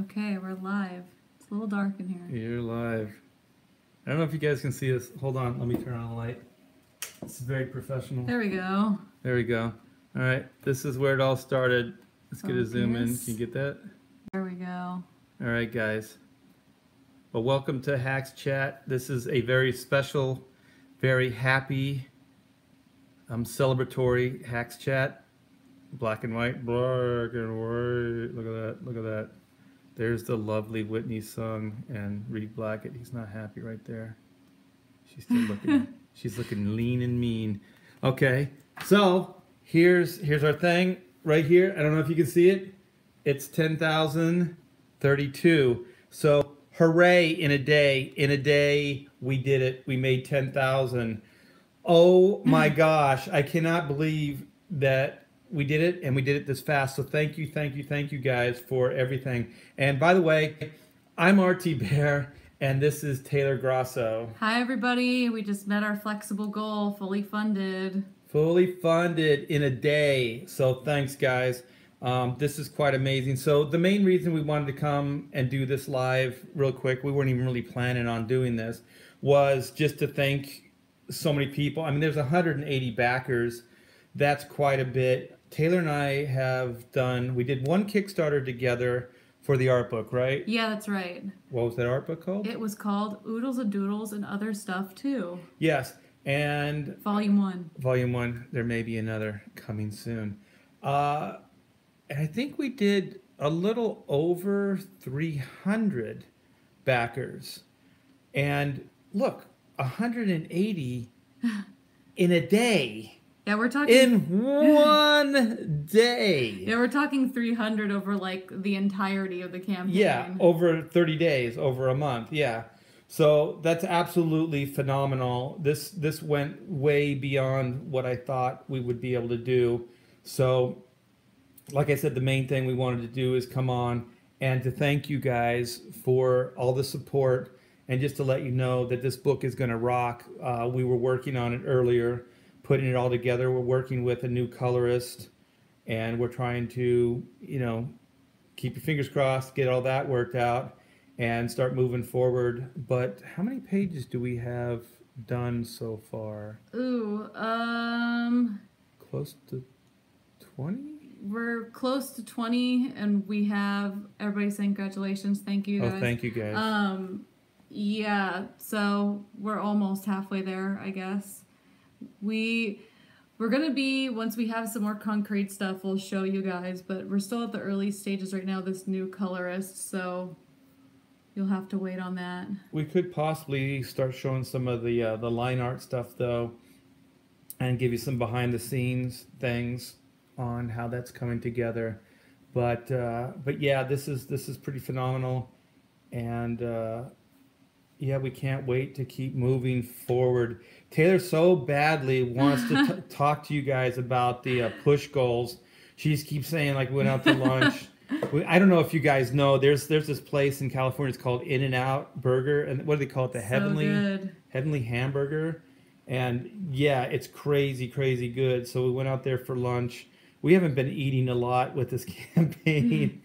Okay, we're live. It's a little dark in here. You're live. I don't know if you guys can see this. Hold on, let me turn on the light. This is very professional. There we go. There we go. All right, this is where it all started. Let's get a zoom in. Can you get that? There we go. All right, guys. Well, welcome to Hacks Chat. This is a very special, very happy, celebratory Hacks Chat. Black and white. Black and white. Look at that. Look at that. There's the lovely Whitney song, and Reed Blackett, he's not happy right there. She's still looking, she's looking lean and mean. Okay, so here's our thing right here. I don't know if you can see it. It's 10,032. So hooray, in a day we did it. We made 10,000. Oh my gosh, I cannot believe that we did it, and we did it this fast. So thank you guys for everything. And by the way, I'm RT Bear, and this is Taylor Grosso. Hi everybody, we just met our flexible goal, fully funded. Fully funded in a day. So thanks guys. This is quite amazing. So the main reason we wanted to come and do this live real quick, we weren't even really planning on doing this, was just to thank so many people. I mean, there's 180 backers. That's quite a bit. Taylor and I we did one Kickstarter together for the art book, right? Yeah, that's right. What was that art book called? It was called Oodles and Doodles and Other Stuff Too. Yes, and Volume 1. Volume 1, there may be another coming soon. And I think we did a little over 300 backers. And look, 180 in a day. Yeah, we're talking in one day. Yeah, we're talking 300 over like the entirety of the campaign. Yeah, over 30 days, over a month. Yeah. So that's absolutely phenomenal. This went way beyond what I thought we would be able to do. So like I said, the main thing we wanted to do is come on and to thank you guys for all the support, and just to let you know that this book is going to rock. We were working on it earlier, putting it all together. We're working with a new colorist, and we're trying to, keep your fingers crossed, get all that worked out, and start moving forward. But how many pages do we have done so far? Ooh, Close to 20? We're close to 20, and we have everybody saying congratulations. Thank you guys. Oh, thank you guys. Yeah, so we're almost halfway there, I guess. We're gonna be, once we have some more concrete stuff, we'll show you guys, but we're still at the early stages right now, this new colorist, so you'll have to wait on that. We could possibly start showing some of the line art stuff though, and give you some behind the scenes things on how that's coming together. But yeah, this is pretty phenomenal, and yeah, we can't wait to keep moving forward. Taylor so badly wants to talk to you guys about the push goals. She just keeps saying, like, we went out to lunch. I don't know if you guys know, there's this place in California. It's called In-N-Out Burger, and what do they call it? The Heavenly Hamburger. And yeah, it's crazy good. So we went out there for lunch. We haven't been eating a lot with this campaign.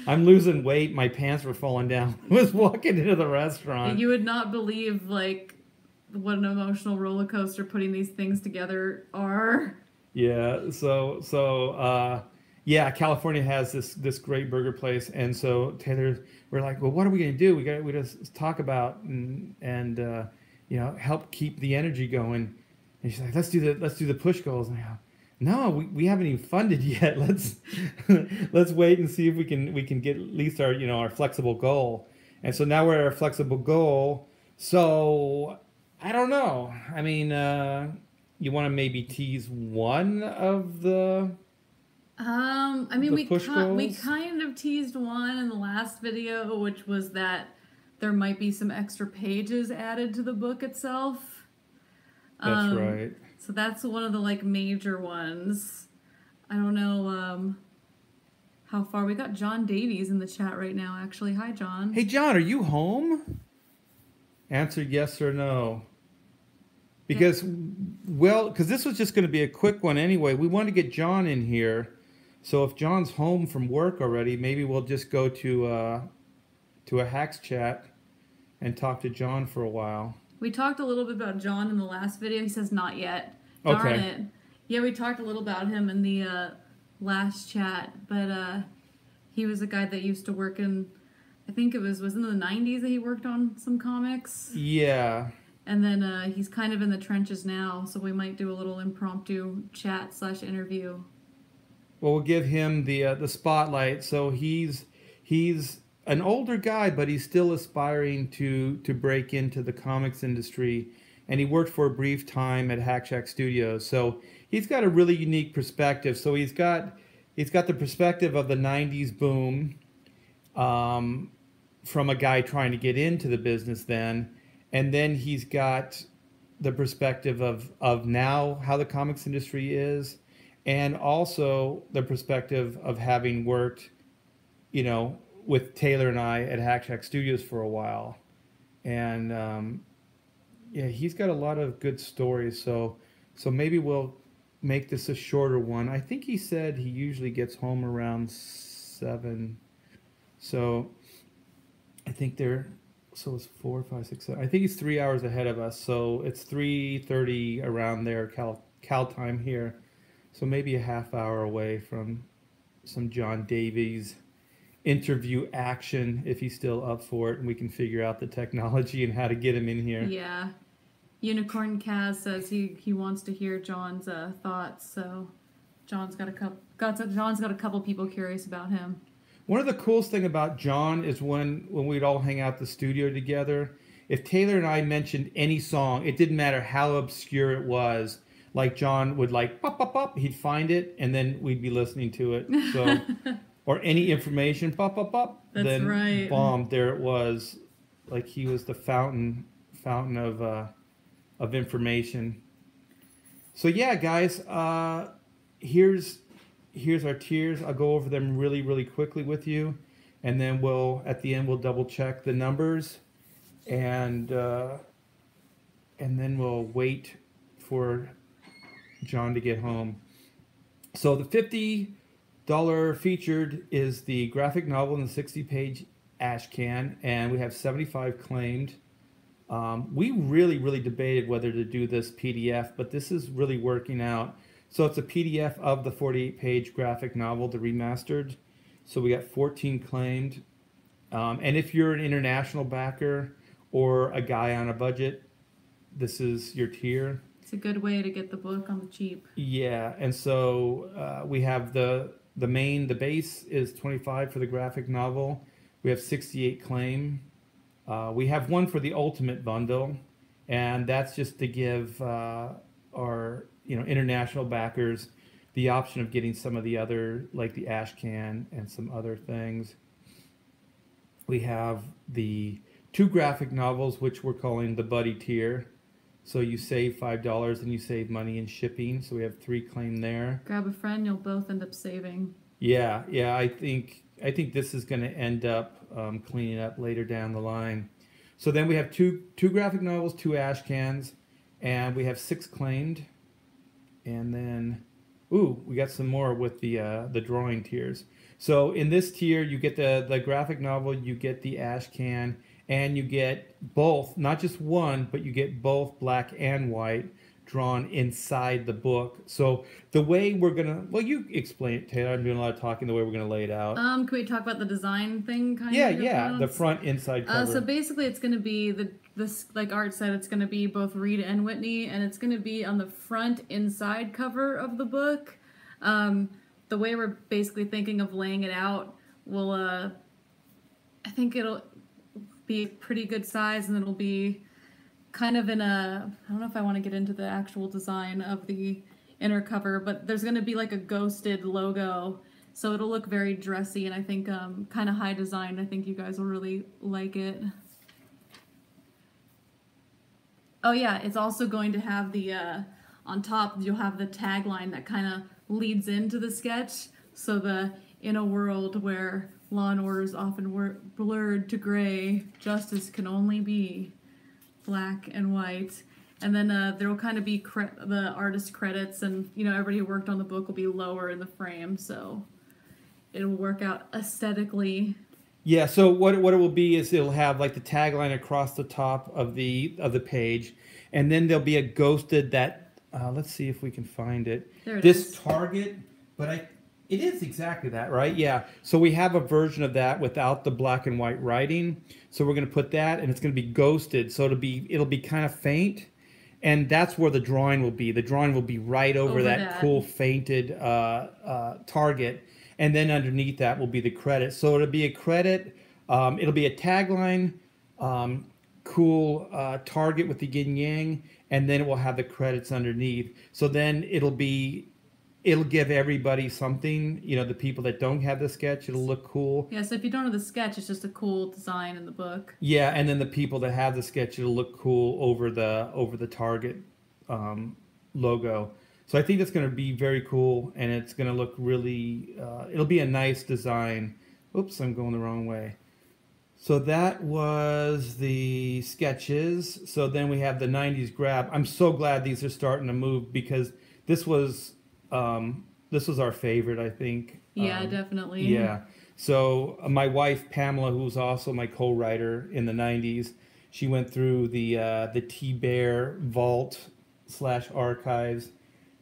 I'm losing weight. My pants were falling down. I was walking into the restaurant. You would not believe, like, what an emotional roller coaster putting these things together are. Yeah. So yeah, California has this great burger place, and so Taylor, we're like, well, what are we gonna do? We just talk about and help keep the energy going. And she's like, let's do the push goals. And I go, no, we haven't even funded yet. Let's wait and see if we can get at least our flexible goal. And so now we're at our flexible goal. So I don't know. I mean, you want to maybe tease one of the I mean, we goals? kind of teased one in the last video, which was that there might be some extra pages added to the book itself. That's right. So that's one of the major ones. I don't know how far. We got John Davies in the chat right now, actually. Hi, John. Hey, John, are you home? Answer yes or no. Because, well, because this was just going to be a quick one anyway. We wanted to get John in here So if John's home from work already, maybe we'll just go to a Hacks chat and talk to John for a while. We talked a little bit about John in the last video. He says not yet. Darn Okay. it. Yeah, we talked a little about him in the last chat, but he was a guy that used to work in, I think it was in the 90s that he worked on some comics. Yeah. And then he's kind of in the trenches now, so we might do a little impromptu chat / interview. Well, we'll give him the spotlight. So he's an older guy, but he's still aspiring to break into the comics industry. And he worked for a brief time at Hack Shack Studios. So he's got a really unique perspective. So he's got the perspective of the '90s boom, from a guy trying to get into the business then, and then he's got the perspective of now how the comics industry is, and also the perspective of having worked, with Taylor and I at Hack Shack Studios for a while. And yeah, he's got a lot of good stories. So maybe we'll make this a shorter one. I think he said he usually gets home around 7. So I think so it's 4, 5, 6, 7. I think he's 3 hours ahead of us. So it's 3:30 around there, Cal time here. So maybe a half hour away from some John Davies interview action, if he's still up for it, and we can figure out the technology and how to get him in here. Yeah. Unicorn Kaz says he wants to hear John's thoughts, so John's got a couple people curious about him. One of the coolest thing about John is when we'd all hang out at the studio together, if Taylor and I mentioned any song, it didn't matter how obscure it was, like John would like pop pop pop, he'd find it and then we'd be listening to it. So or any information pop pop pop, That's then right. Boom, there it was. Like he was the fountain of information. So yeah, guys, here's our tiers. I'll go over them really, really quickly with you, and then at the end we'll double check the numbers, and then we'll wait for John to get home. So the $50 featured is the graphic novel in the 60-page ash can, and we have 75 claimed. We really, really debated whether to do this PDF, but this is really working out. So it's a PDF of the 48-page graphic novel, the Remastered. So we got 14 claimed. And if you're an international backer or a guy on a budget, this is your tier. It's a good way to get the book on the cheap. Yeah, and so we have the base is 25 for the graphic novel. We have 68 claim. We have one for the ultimate bundle, and that's just to give our international backers the option of getting some of the other, like the ash can and some other things. We have the 2 graphic novels, which we're calling the buddy tier. So you save $5 and you save money in shipping. So we have 3 claimed there. Grab a friend, you'll both end up saving. Yeah. I think this is going to end up cleaning up later down the line. So then we have two graphic novels, 2 ash cans, and we have 6 claimed. And then, we got some more with the drawing tiers. So in this tier, you get the graphic novel, you get the ash can, and you get both, not just one, but you get both black and white drawn inside the book. So the way we're gonna, you explain it, Taylor. I'm doing a lot of talking. The way we're gonna lay it out. Can we talk about the design thing? Yeah. The front inside cover. So basically, it's gonna be this like Art said, it's gonna be both Rita and Whitney, and it's gonna be on the front inside cover of the book. The way we're basically thinking of laying it out will, I think it'll be a pretty good size, and it'll be kind of in a, I don't know if I want to get into the actual design of the inner cover, but there's going to be like a ghosted logo, so it'll look very dressy, and I think kind of high design. I think you guys will really like it. Oh yeah, it's also going to have the, on top you'll have the tagline that kind of leads into the sketch. So in a world where law and order is often blurred to gray, justice can only be black and white. And then there will kind of be the artist credits, and everybody who worked on the book will be lower in the frame, so it'll work out aesthetically. Yeah, so what it will be is it'll have like the tagline across the top of the page, and then there'll be a ghosted that let's see if we can find it. There it this is. Target, but it is exactly that, right? Yeah. So we have a version of that without the black and white writing. So we're going to put that, and it's going to be ghosted. So it'll be kind of faint, and that's where the drawing will be. The drawing will be right over that cool fainted target. And then underneath that will be the credit. So it'll be a credit. It'll be a tagline, cool target with the yin yang, and then it will have the credits underneath. So then it'll give everybody something. The people that don't have the sketch, it'll look cool. Yeah. So if you don't have the sketch, it's just a cool design in the book. Yeah, and then the people that have the sketch, it'll look cool over the target logo. So I think that's going to be very cool, and it's going to look really, it'll be a nice design. Oops, I'm going the wrong way. So that was the sketches. So then we have the 90s grab. I'm so glad these are starting to move, because this was our favorite, I think. Yeah, definitely. Yeah. So my wife, Pamela, who was also my co-writer in the 90s, she went through the T-Bear vault/archives,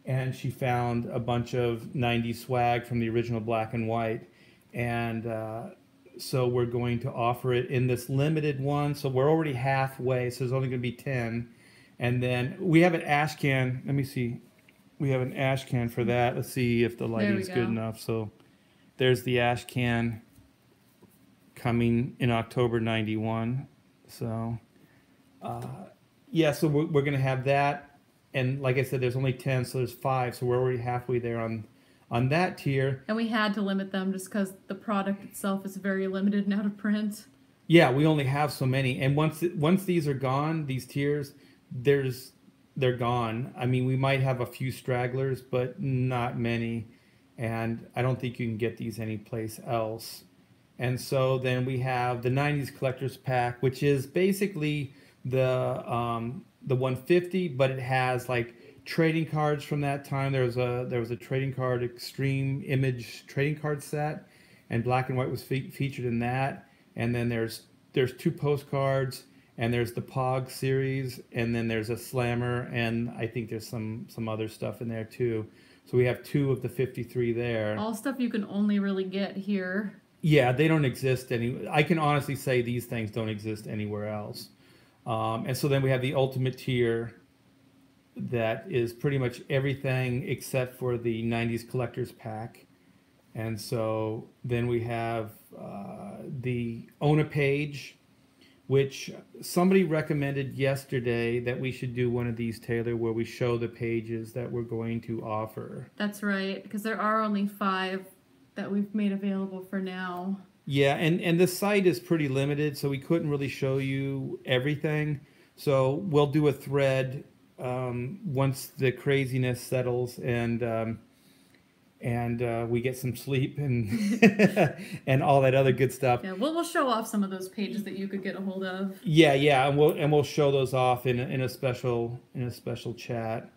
and she found a bunch of 90s swag from the original black and white. And so we're going to offer it in this limited one. So we're already halfway, so there's only going to be 10. And then we have an ash can. Let me see. We have an ash can for that. Let's see if the lighting's good enough. So there's the ash can coming in October 91. So, yeah, so we're going to have that. And like I said, there's only 10, so there's 5, so we're already halfway there on that tier. And we had to limit them just because the product itself is very limited and out of print. Yeah, we only have so many, and once these are gone, these tiers, they're gone. I mean, we might have a few stragglers, but not many, and I don't think you can get these anyplace else. And so then we have the 90s collector's pack, which is basically the 150, but it has like trading cards from that time. There was a trading card extreme image trading card set, and black and white was featured in that. And then there's 2 postcards, and there's the Pog series, and then there's a Slammer, and I think there's some other stuff in there too. So we have 2 of the 53 there. All stuff you can only really get here. Yeah, they don't exist I can honestly say these things don't exist anywhere else. And so then we have the ultimate tier that is pretty much everything except for the 90s collector's pack. And so then we have the Own a Page, which somebody recommended yesterday that we should do one of these, Taylor, where we show the pages that we're going to offer. That's right, because there are only 5 that we've made available for now. Yeah, and the site is pretty limited, so we couldn't really show you everything. So we'll do a thread once the craziness settles and we get some sleep and and all that other good stuff. Yeah, we'll show off some of those pages that you could get a hold of. Yeah, and we'll show those off in a special chat.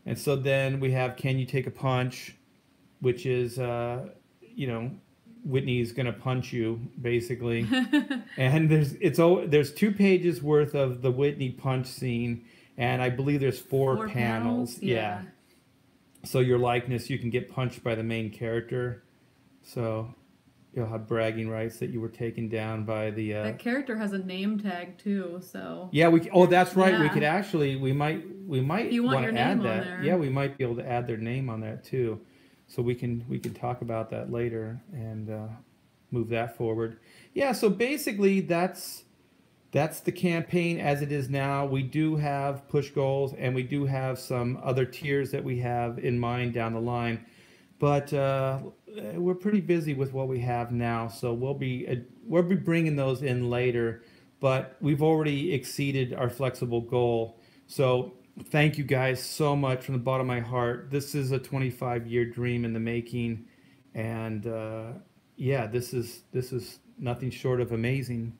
And so then we have Can You Take a Punch, which is Whitney's gonna punch you, basically. And there's 2 pages worth of the Whitney punch scene, and I believe there's 4 panels. Yeah. So your likeness, you can get punched by the main character. So you'll have bragging rights that you were taken down by the. That character has a name tag too, so. Yeah, that's right. Yeah. We could actually, we might want to add that. There. Yeah, we might be able to add their name on that too. So we can talk about that later and move that forward. Yeah, so basically that's the campaign as it is now. We do have push goals, and we do have some other tiers that we have in mind down the line. But we're pretty busy with what we have now, so we'll be bringing those in later. But we've already exceeded our flexible goal. So thank you guys so much from the bottom of my heart. This is a 25-year dream in the making, and yeah, this is nothing short of amazing.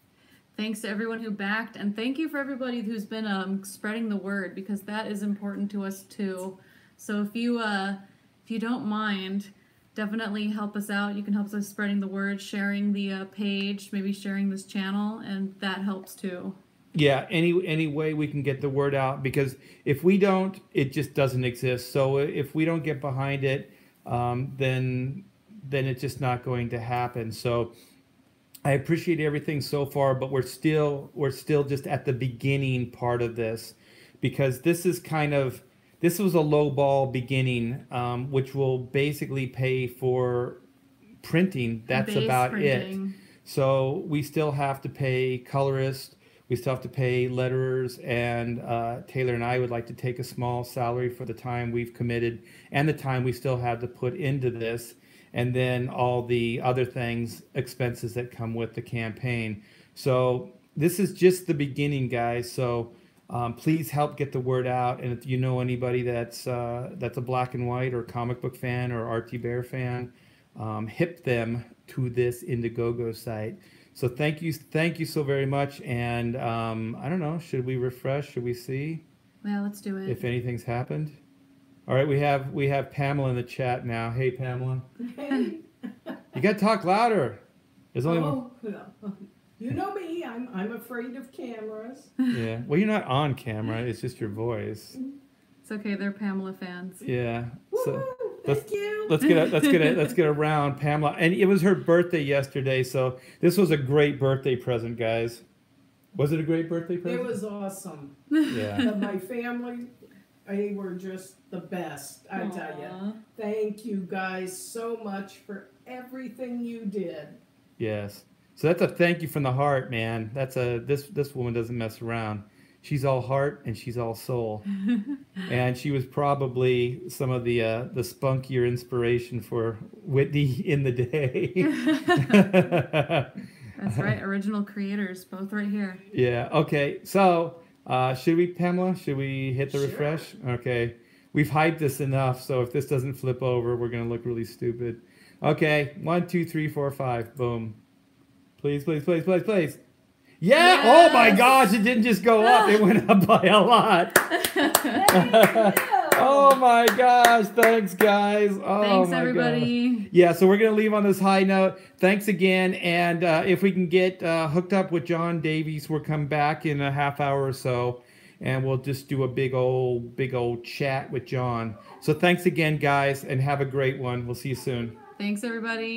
Thanks to everyone who backed, and thank you for everybody who's been spreading the word, because that is important to us too. So if you don't mind, definitely help us out. You can help us spreading the word, sharing the page, maybe sharing this channel, and that helps too. Yeah, any way we can get the word out, because if we don't, it just doesn't exist. So if we don't get behind it, then it's just not going to happen. So I appreciate everything so far, but we're still just at the beginning part of this, because this was a low ball beginning, which will basically pay for printing. That's Base about printing. it. So we still have to pay colorists, we still have to pay letterers, and Taylor and I would like to take a small salary for the time we've committed and the time we still have to put into this, and then all the other expenses that come with the campaign. So this is just the beginning, guys. So please help get the word out. And if you know anybody that's a black and white or comic book fan or RT Bear fan, hip them to this Indiegogo site. So thank you so very much. And I don't know, should we refresh? Should we see? Yeah, let's do it. If anything's happened. All right, we have Pamela in the chat now. Hey, Pamela. Hey. You got to talk louder. There's only one. You know me. I'm afraid of cameras. Yeah. Well, you're not on camera. It's just your voice. It's okay. They're Pamela fans. Yeah. So Thank you. let's get around Pamela. And it was her birthday yesterday, so this was a great birthday present, guys. Was it a great birthday present? It was awesome. Yeah. My family, they were just the best, I tell you. Thank you guys so much for everything you did. Yes. So that's a thank you from the heart, man. This woman doesn't mess around. She's all heart and she's all soul. And she was probably some of the spunkier inspiration for Whitney in the day. That's right. Original creators, both right here. Yeah. Okay. So should we, Pamela? Should we hit the refresh? Okay. We've hyped this enough, so if this doesn't flip over, we're gonna look really stupid. Okay. 1, 2, 3, 4, 5. Boom. Please, please, please, please, please. Yeah! Yes! Oh my gosh, it didn't just go up, it went up by a lot. Oh my gosh, thanks guys. Oh, thanks my everybody. Gosh. Yeah, so we're going to leave on this high note. Thanks again, and if we can get hooked up with John Davies, we'll come back in a half hour or so, and we'll just do a big old chat with John. So thanks again, guys, and have a great one. We'll see you soon. Thanks everybody.